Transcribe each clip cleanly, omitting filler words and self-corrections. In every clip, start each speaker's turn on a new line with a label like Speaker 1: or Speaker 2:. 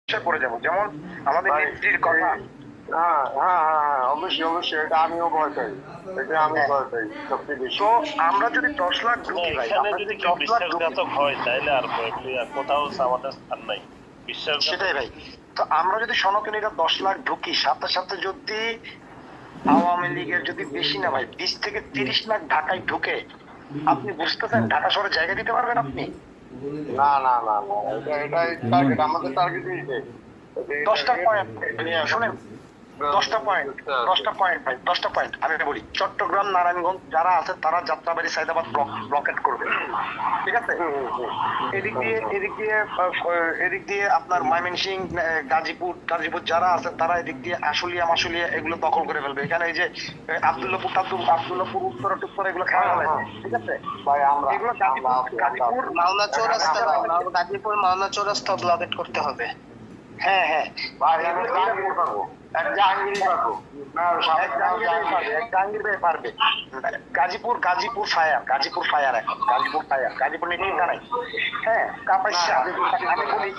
Speaker 1: করে যাব, যেমন আমাদের নেত্রীর কথা।
Speaker 2: হ্যাঁ হ্যাঁ হ্যাঁ হ্যাঁ, অবশ্যই অবশ্যই, এটা আমিও ভয় পাই, এটা আমি ভয় পাই সবচেয়ে বেশি।
Speaker 1: তো আমরা যদি 10 লাখ ঢুকি ভাই,
Speaker 3: এখানে
Speaker 1: আমরা
Speaker 3: যদি
Speaker 1: যদি
Speaker 3: কেউ
Speaker 1: 10 লাখ ঢুকি,
Speaker 3: বিশ্বাসঘাতক হয় তাইলে আর কোথাও আমাদের স্থান নাই বিশ্বাসঘাতক।
Speaker 1: সেটাই ভাই। তো আমরা যদি সনাতনীরা 10 লাখ ঢুকি, সাথে সাথে যদি আওয়ামী লীগের যদি বেশি না ভাই 20 থেকে 30 লাখ ঢাকায় ঢুকে, আপনি বুঝতেছেন ঢাকা শহরে জায়গা দিতে পারবেন আপনি?
Speaker 2: না না না না, এটাই টার্গেট, আমাদের টার্গেট এইটাই।
Speaker 1: 10টা পয়েন্ট শুনেন, 10টা পয়েন্ট, 10টা পয়েন্ট ভাই, 10টা পয়েন্ট আমি বলি। চট্টগ্রাম, নারায়ণগঞ্জ যারা আছে তারা যাত্রাবাড়ি, সাইদাবাদ ব্লকেট করবে, ঠিক আছে? এদিক দিয়ে আপনার ময়মনসিংহ, গাজীপুর যারা আছে তারা এদিক দিয়ে আশুলিয়া মাশুলিয়া এগুলো দখল করে ফেলবে। এখানে এই যে আব্দুল্লাহপুর উত্তরা এগুলো খাওয়া হবে, ঠিক আছে
Speaker 2: ভাই আমরা
Speaker 1: এগুলো গাজীপুর
Speaker 4: মাওনা চৌরাস্তা, গাজীপুর মাওনা চৌরাস্তা ব্লকেট করতে হবে।
Speaker 1: হ্যাঁ হ্যাঁ
Speaker 2: ভাই আমি জাহাঙ্গীর পাবো, এক জাহাঙ্গীর পাবো না,
Speaker 1: জাহাঙ্গীর ভাই পারবে। গাজীপুর ফায়ার এখন গাজীপুর নিয়ে চিন্তা নাই। হ্যাঁ, কাপাসিয়া, আমি বলি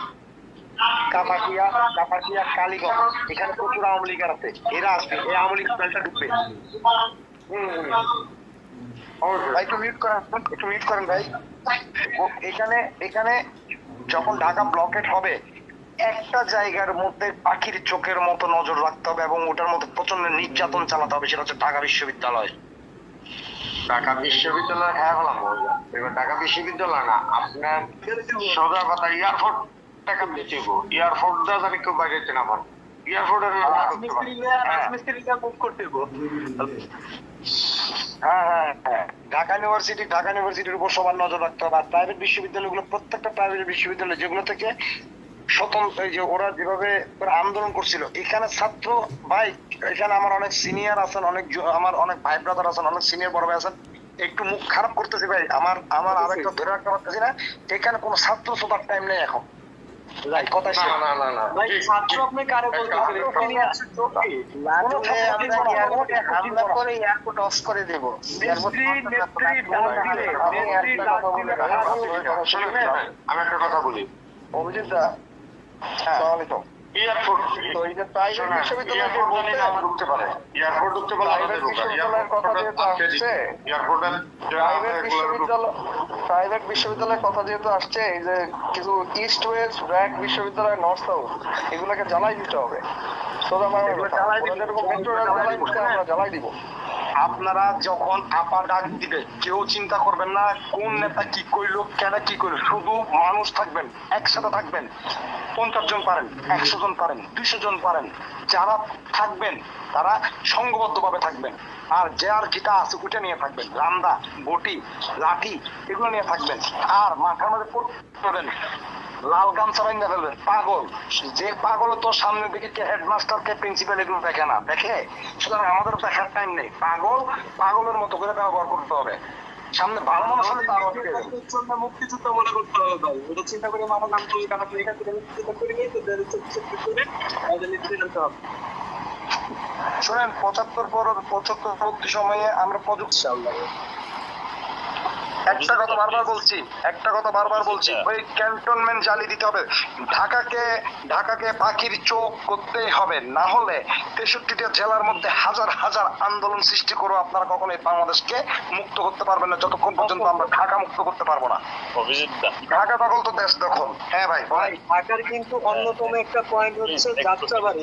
Speaker 1: কাপাসিয়া, কালীগঞ্জ, এখানে প্রচুর আওয়ামী লীগ আছে, এরা আসবে, এই আওয়ামী লীগ দলটা ঢুকবে। ভাই একটু মিউট করেন ভাই। এখানে যখন ঢাকা ব্লকেট হবে, একটা জায়গার মধ্যে পাখির চোখের মতো নজর রাখতে হবে এবং ওটার মধ্যে প্রচন্ড নির্যাতন চালাতে হবে, সেটা হচ্ছে ঢাকা বিশ্ববিদ্যালয়।
Speaker 2: ঢাকা বিশ্ববিদ্যালয় হ্যাঁ হলাম, এবার ঢাকা বিশ্ববিদ্যালয় না, আপনার সোজা কথা এয়ারপোর্ট টাকা বেঁচে গো, এয়ারপোর্ট দা জানি কেউ বাইরে যেতে না পারে, এয়ারপোর্টের
Speaker 1: হ্যাঁ, ঢাকা ইউনিভার্সিটির উপর সবার নজর রাখতে হবে। আর প্রাইভেট বিশ্ববিদ্যালয়গুলো, প্রত্যেকটা প্রাইভেট বিশ্ববিদ্যালয় যেগুলো থেকে স্বতন্ত্র, এই যে ওরা যেভাবে আন্দোলন করছিল, এখানে ছাত্র ভাই, এখানে আমার অনেক সিনিয়র আছেন, আমার অনেক ভাই ব্রাদার আছেন, অনেক সিনিয়র বড় ভাই আছেন, একটু মুখ খারাপ করতেছি ভাই, আমার আরেকটা ধরে রাখতে পারতেছি না, এখানে কোনো ছাত্র শ্রোতার টাইম নেই এখন। কথা
Speaker 4: ছাত্র আপনি কারে বলতেছেন? হামলা করে এয়ারপোর্ট অফ করে দেব।
Speaker 2: আমি একটা কথা বলি,
Speaker 1: অভিজিৎ দা, আসসালামু আলাইকুম।
Speaker 2: এয়ারপোর্ট
Speaker 1: তো এই যে প্রাইভেট বিশ্ববিদ্যালয়
Speaker 2: ঢুকতে পারে, এয়ারপোর্ট ঢুকতে পারে,
Speaker 1: প্রাইভেট বিশ্ববিদ্যালয়ের কথা যেহেতু আসছে, এই যে কিছু ইস্ট ওয়েস্ট, ব্র্যাক বিশ্ববিদ্যালয়, নর্থ সাউথ, এগুলোকে জ্বালাই দিতে হবে। আমরা জ্বালাই দিব। আপনারা যখন আপা ডাক দিবে, কেউ চিন্তা করবেন না কোন নেতা কি কইলো, কেন কি কইলো, শুধু মানুষ থাকবেন, একসাথে থাকবেন। 50 জন পারেন, 100 জন পারেন, 200 জন পারেন, যারা থাকবেন তারা সংঘবদ্ধ ভাবে থাকবেন। আর যার যেটা আছে ওটা নিয়ে থাকবেন, রান্দা, বটি, লাঠি এগুলো নিয়ে থাকবেন। আর মাথার মধ্যে পড়বেন লাল গামছা বাইন্ধা ফেলবেন। পাগল যে পাগল তো সামনের দিকে কে হেডমাস্টার, কে প্রিন্সিপাল এগুলো দেখে না, দেখে। সুতরাং আমাদের দেখার টাইম নেই, পাগলের মতো করে ব্যবহার করতে হবে। সামনে ভালো মানুষ হলে তার
Speaker 4: মুক্তিযুদ্ধ মনে করতে হবে ভাই, এটা চিন্তা করে মাথা নাম করে এখান থেকে মুক্তিযুদ্ধ করে নিয়ে তো হবে।
Speaker 1: শোনেন, 75 সময়ে আমরা প্রযুক্তি, একটা কথা বারবার বলছি, ওই ক্যান্টনমেন্ট জ্বালিয়ে দিতে হবে। ঢাকাকে পাখির চোখ করতে হবে, না হলে 63টা জেলার মধ্যে হাজার হাজার আন্দোলন সৃষ্টি করো, আপনারা কখনো এই বাংলাদেশকে মুক্ত করতে পারবেন না যতক্ষণ পর্যন্ত আমরা ঢাকা মুক্ত করতে পারবো না। ঢাকা দখল তো দেশ দখল। হ্যাঁ ভাই,
Speaker 4: ঢাকার কিন্তু অন্যতম একটা পয়েন্ট হচ্ছে যাত্রাবাড়ি।